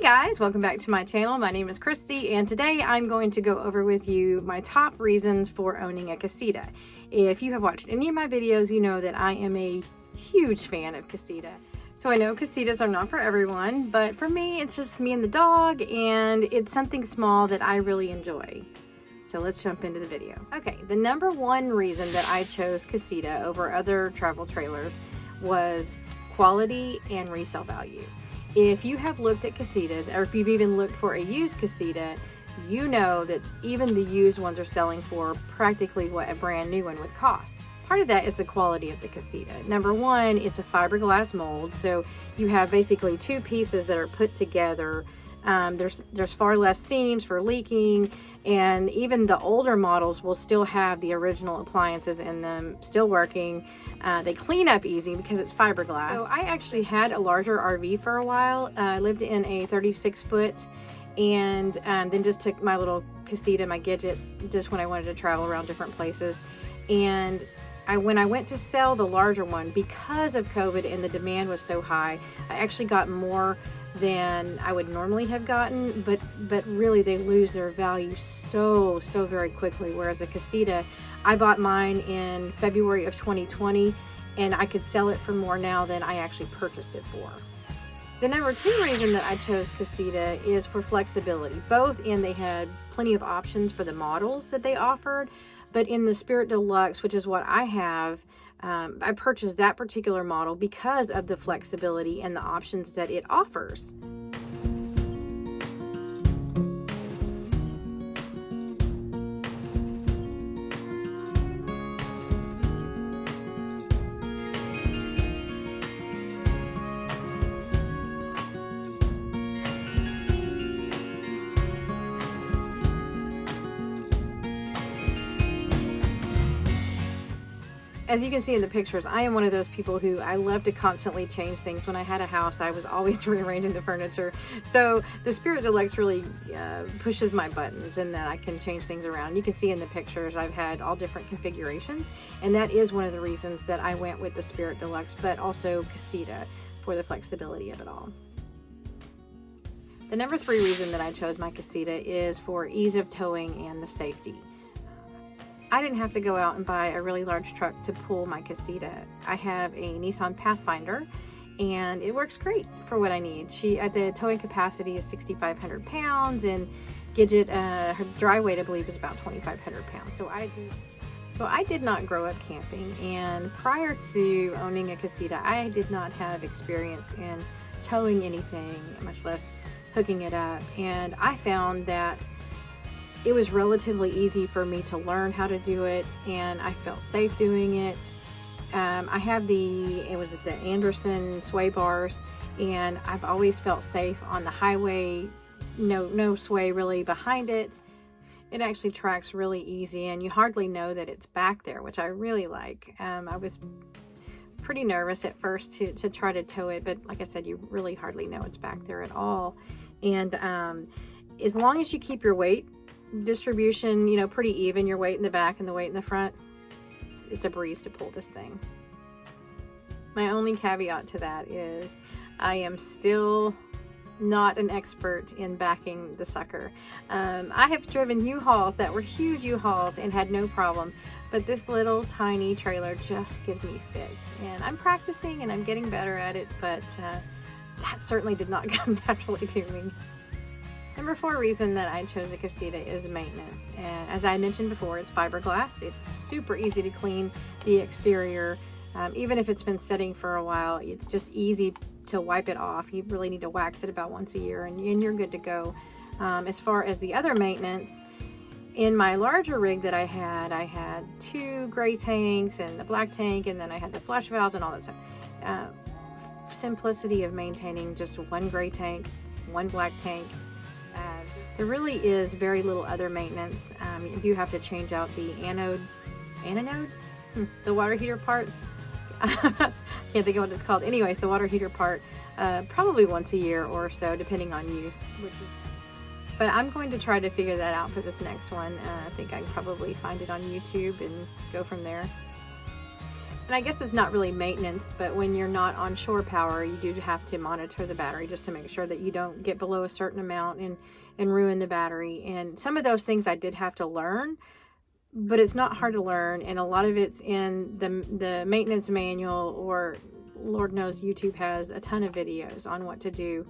guys, welcome back to my channel. My name is Christy, and today I'm going to go over with you my top reasons for owning a Casita. If you have watched any of my videos, you know that I am a huge fan of Casita. So I know Casitas are not for everyone, but for me, it's just me and the dog, and it's something small that I really enjoy. So let's jump into the video. Okay, the number one reason that I chose Casita over other travel trailers was quality and resale value. If you have looked at Casitas, or if you've even looked for a used Casita, you know that even the used ones are selling for practically what a brand new one would cost. Part of that is the quality of the Casita. Number one, it's a fiberglass mold, so you have basically two pieces that are put together. There's far less seams for leaking, and even the older models will still have the original appliances in them, still working. They clean up easy because it's fiberglass. So I actually had a larger RV for a while. I lived in a 36-foot, and then just took my little Casita, my Gidget, just when I wanted to travel around different places. And when I went to sell the larger one, because of COVID and the demand was so high, I actually got more than I would normally have gotten, but really they lose their value so very quickly. Whereas a Casita, I bought mine in February of 2020, and I could sell it for more now than I actually purchased it for. The number two reason that I chose Casita is for flexibility. Both in they had plenty of options for the models that they offered, but in the Spirit Deluxe, which is what I have, I purchased that particular model because of the flexibility and the options that it offers. As you can see in the pictures, I am one of those people who I love to constantly change things. When I had a house, I was always rearranging the furniture. So the Spirit Deluxe really pushes my buttons, and that I can change things around. You can see in the pictures I've had all different configurations, and that is one of the reasons that I went with the Spirit Deluxe, but also Casita for the flexibility of it all. The number three reason that I chose my Casita is for ease of towing and the safety. I didn't have to go out and buy a really large truck to pull my Casita. I have a Nissan Pathfinder, and it works great for what I need. The towing capacity is 6,500 pounds, and Gidget, her dry weight, I believe, is about 2,500 pounds. So I did not grow up camping, and prior to owning a Casita, I did not have experience in towing anything, much less hooking it up. And I found that it was relatively easy for me to learn how to do it, and I felt safe doing it. I have the Anderson sway bars, and I've always felt safe on the highway. No sway really behind it. It actually tracks really easy, and you hardly know that it's back there, which I really like. I was pretty nervous at first to try to tow it, but like I said, you really hardly know it's back there at all. And as long as you keep your weight distribution, pretty even, your weight in the back and the weight in the front, it's a breeze to pull this thing. My only caveat to that is I am still not an expert in backing the sucker. I have driven U-Hauls that were huge U-Hauls and had no problem, but this little tiny trailer just gives me fits, and I'm practicing and I'm getting better at it, but that certainly did not come naturally to me. Number four reason that I chose a Casita is maintenance. And as I mentioned before, it's fiberglass. It's super easy to clean the exterior. Even if it's been sitting for a while, it's just easy to wipe it off. You really need to wax it about once a year, and you're good to go. As far as the other maintenance, in my larger rig that I had two gray tanks and the black tank, and then I had the flush valve and all that stuff. Simplicity of maintaining just one gray tank, one black tank. There really is very little other maintenance. You do have to change out the anode, the water heater part. Can't think of what it's called. Anyways, the water heater part, probably once a year or so, depending on use. But I'm going to try to figure that out for this next one. I think I can probably find it on YouTube and go from there. And I guess it's not really maintenance, but when you're not on shore power, you do have to monitor the battery just to make sure that you don't get below a certain amount and ruin the battery. And some of those things I did have to learn, but it's not hard to learn. And a lot of it's in the maintenance manual, or Lord knows YouTube has a ton of videos on what to do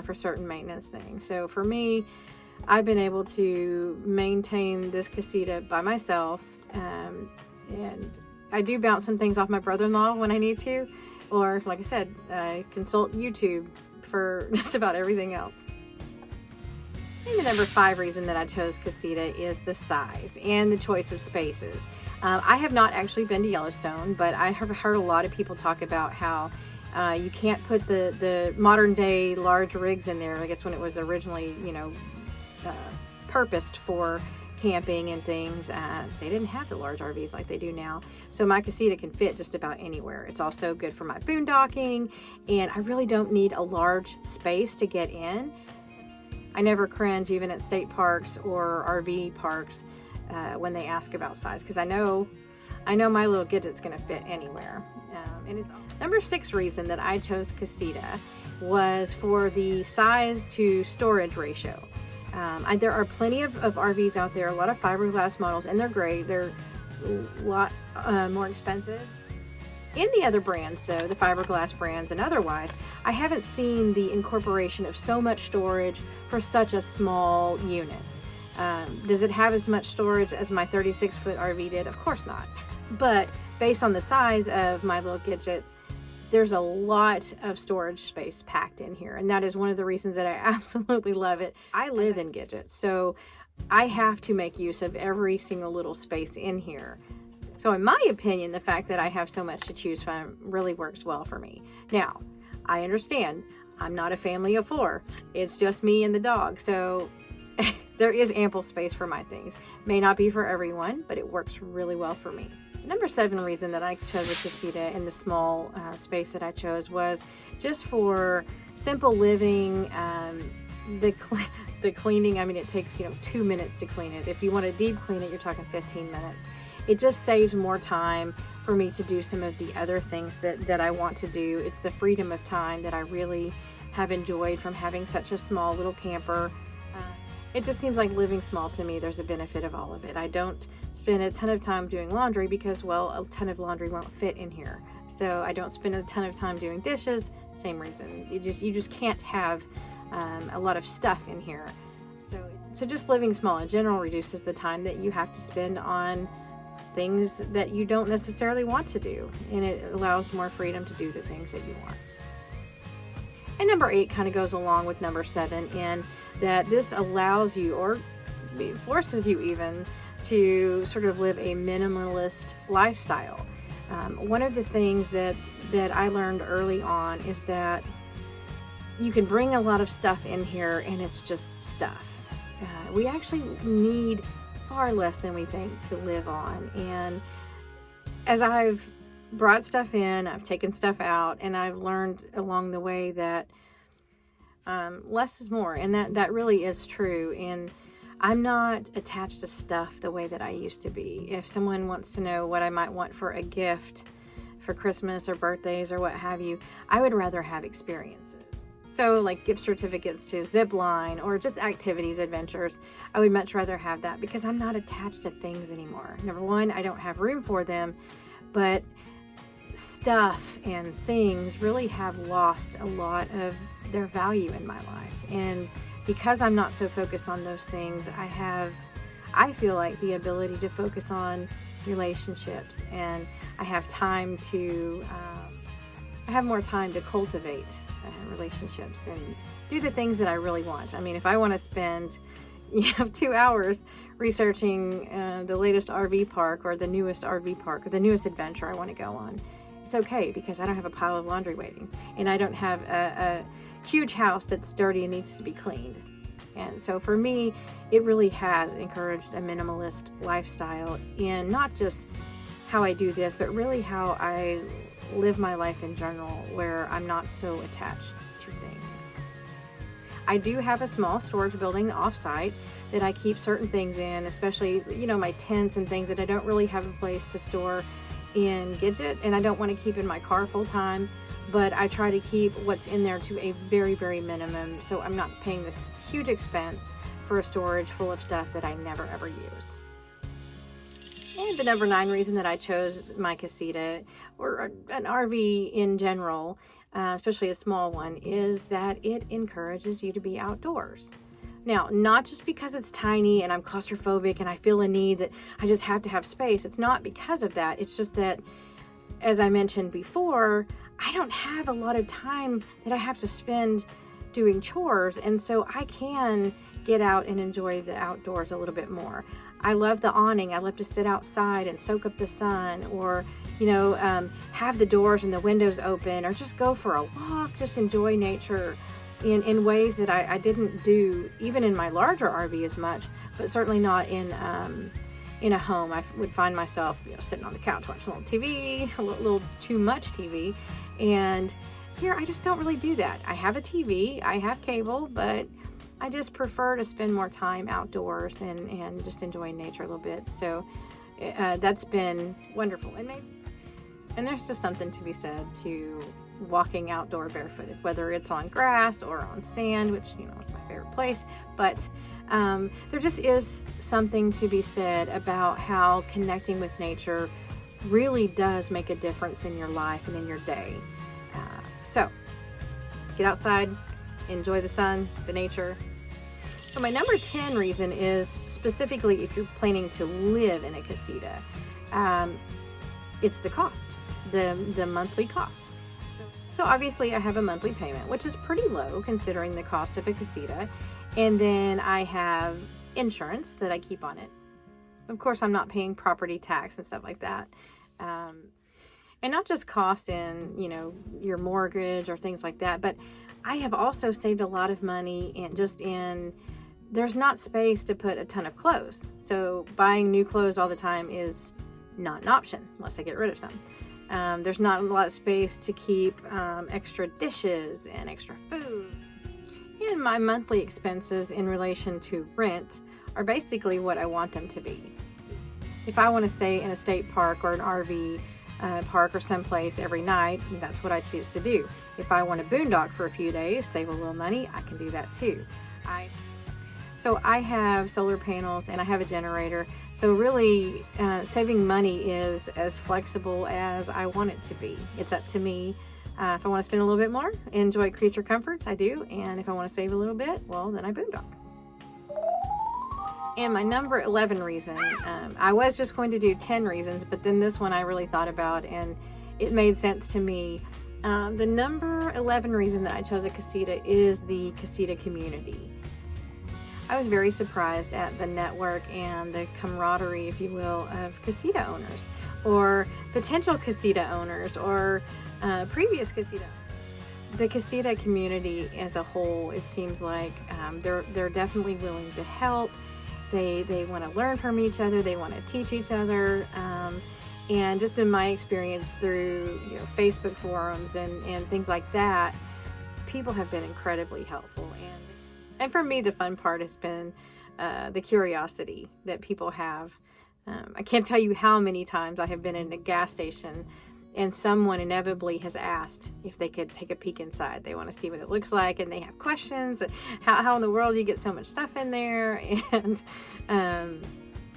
for certain maintenance things. So for me, I've been able to maintain this Casita by myself, and I do bounce some things off my brother-in-law when I need to, or like I said, I consult YouTube for just about everything else. And the number 5 reason that I chose Casita is the size and the choice of spaces. I have not actually been to Yellowstone, but I have heard a lot of people talk about how you can't put the modern day large rigs in there. I guess when it was originally, purposed for camping and things, they didn't have the large RVs like they do now. So my Casita can fit just about anywhere. It's also good for my boondocking, and I really don't need a large space to get in. I never cringe even at state parks or RV parks when they ask about size, because I know my little Gidget's going to fit anywhere. And it's number 6 reason that I chose Casita was for the size to storage ratio. There are plenty of RVs out there, a lot of fiberglass models, and they're great. They're a lot more expensive. In the other brands, though, the fiberglass brands and otherwise, I haven't seen the incorporation of so much storage for such a small unit. Does it have as much storage as my 36-foot RV did? Of course not. But based on the size of my little Gidget, there's a lot of storage space packed in here, and that is one of the reasons that I absolutely love it. I live in Gidget, so I have to make use of every single little space in here. So in my opinion, the fact that I have so much to choose from really works well for me. Now, I understand I'm not a family of 4. It's just me and the dog, so there is ample space for my things. May not be for everyone, but it works really well for me. Number 7 reason that I chose a Casita in the small space that I chose was just for simple living. The cleaning, I mean, it takes 2 minutes to clean it. If you want to deep clean it, you're talking 15 minutes. It just saves more time for me to do some of the other things that I want to do. It's the freedom of time that I really have enjoyed from having such a small little camper. It just seems like living small to me, there's a benefit of all of it. I don't spend a ton of time doing laundry because, well, a ton of laundry won't fit in here. So I don't spend a ton of time doing dishes, same reason. You just can't have a lot of stuff in here. So just living small in general reduces the time that you have to spend on things that you don't necessarily want to do, and it allows more freedom to do the things that you want. And number 8 kind of goes along with number 7 in that this allows you, or forces you even, to sort of live a minimalist lifestyle. One of the things that I learned early on is that you can bring a lot of stuff in here and it's just stuff. We actually need far less than we think to live on. And as I've brought stuff in, I've taken stuff out, and I've learned along the way that less is more, and that really is true. And I'm not attached to stuff the way that I used to be. If someone wants to know what I might want for a gift for Christmas or birthdays or what have you, I would rather have experiences. So like gift certificates to zip line or just activities, adventures, I would much rather have that because I'm not attached to things anymore. Number 1, I don't have room for them, but stuff and things really have lost a lot of their value in my life. And because I'm not so focused on those things, I feel like the ability to focus on relationships, and I have more time to cultivate relationships and do the things that I really want. I mean, if I want to spend 2 hours researching the latest RV park or the newest RV park or the newest adventure I want to go on, it's okay because I don't have a pile of laundry waiting, and I don't have a huge house that's dirty and needs to be cleaned. And so for me, it really has encouraged a minimalist lifestyle in not just how I do this, but really how I live my life in general, where I'm not so attached to things. I do have a small storage building off-site that I keep certain things in, especially, my tents and things that I don't really have a place to store in Gidget, and I don't want to keep in my car full time, but I try to keep what's in there to a very, very minimum, so I'm not paying this huge expense for a storage full of stuff that I never ever use. And the number 9 reason that I chose my Casita, or an RV in general, especially a small one, is that it encourages you to be outdoors. Now, not just because it's tiny and I'm claustrophobic and I feel a need that I just have to have space. It's not because of that. It's just that, as I mentioned before, I don't have a lot of time that I have to spend doing chores, and so I can get out and enjoy the outdoors a little bit more. I love the awning. I love to sit outside and soak up the sun, or have the doors and the windows open, or just go for a walk, just enjoy nature in ways that I didn't do even in my larger RV as much, but certainly not in a home. I would find myself sitting on the couch watching a little TV, a little too much TV, and here I just don't really do that. I have a TV, I have cable, but I just prefer to spend more time outdoors and just enjoying nature a little bit. So that's been wonderful. And there's just something to be said to walking outdoor barefooted, whether it's on grass or on sand, which is my favorite place. But there just is something to be said about how connecting with nature really does make a difference in your life and in your day. So get outside, enjoy the sun, the nature. So my number 10 reason is specifically if you're planning to live in a casita. It's the cost, the monthly cost. So obviously I have a monthly payment, which is pretty low considering the cost of a casita. And then I have insurance that I keep on it. Of course, I'm not paying property tax and stuff like that. And not just cost in, your mortgage or things like that, but I have also saved a lot of money there's not space to put a ton of clothes. So buying new clothes all the time is not an option unless I get rid of some. There's not a lot of space to keep extra dishes and extra food. And my monthly expenses in relation to rent are basically what I want them to be. If I want to stay in a state park or an RV park or someplace every night, that's what I choose to do. If I want to boondock for a few days, save a little money, I can do that too. So I have solar panels and I have a generator. So really, saving money is as flexible as I want it to be. It's up to me. If I want to spend a little bit more, enjoy creature comforts, I do. And if I want to save a little bit, well, then I boondock. And my number 11 reason, I was just going to do 10 reasons, but then this one I really thought about and it made sense to me. The number 11 reason that I chose a casita is the casita community. I was very surprised at the network and the camaraderie, if you will, of casita owners or potential casita owners or previous casita owners. The casita community as a whole, it seems like they're definitely willing to help. They want to learn from each other. They want to teach each other. And just in my experience through Facebook forums and things like that, people have been incredibly helpful. And for me, the fun part has been the curiosity that people have. I can't tell you how many times I have been in a gas station and someone inevitably has asked if they could take a peek inside. They want to see what it looks like and they have questions. How in the world do you get so much stuff in there? And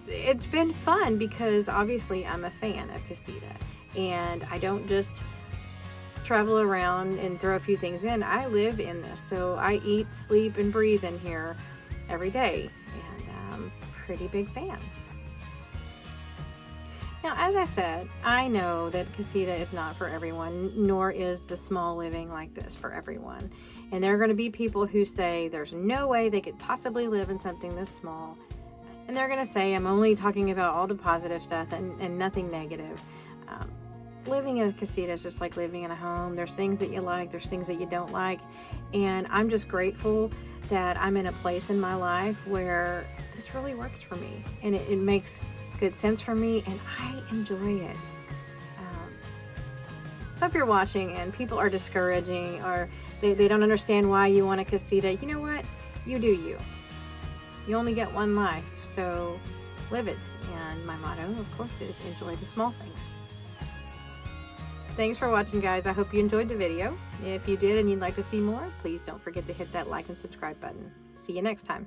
it's been fun because obviously I'm a fan of Casita. And I don't just travel around and throw a few things in. I live in this. So I eat, sleep, and breathe in here every day. And I'm a pretty big fan. Now, as I said, I know that Casita is not for everyone, nor is the small living like this for everyone. And there are going to be people who say there's no way they could possibly live in something this small. And they're going to say I'm only talking about all the positive stuff and nothing negative. Living in a casita is just like living in a home. There's things that you like, there's things that you don't like. And I'm just grateful that I'm in a place in my life where this really works for me. And it makes good sense for me and I enjoy it. So if you're watching and people are discouraging or they don't understand why you want a casita, you know what? You do you. You only get one life, so live it. And my motto, of course, is enjoy the small things. Thanks for watching, guys. I hope you enjoyed the video. If you did and you'd like to see more, please don't forget to hit that like and subscribe button. See you next time.